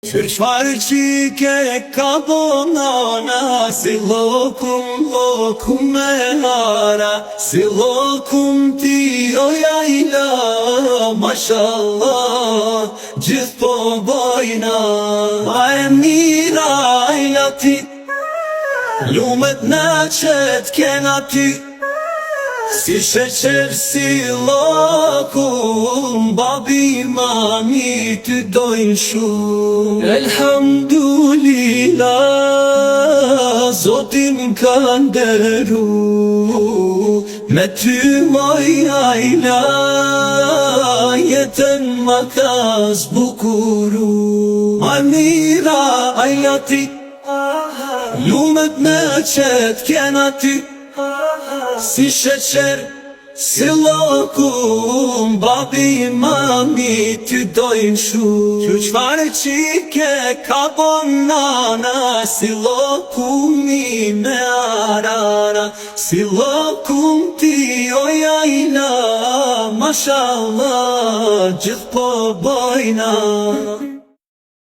Qërqfarë që ke ka bonana, si lokum me hara, si lokum ti o jajla, mashallah, gjithë po bojna. Ma e mira ajla ti, lumet në qëtë kena ty, si sheqer si lokum, babi mami ty dojnë shumë. Elhamdulillah, Zotin ka nderu, me ty moj ajla, jetën ma ka zbukuru. Ma mira ajla ti, lumet në qëtë kena ty, si sheqer, si lokum, babi mami ty dojnë shumë. Qërqfarë që ke ka bonana, si lokumi me arara, si lokum ti o jajla, mashallah, gjithë po bojna.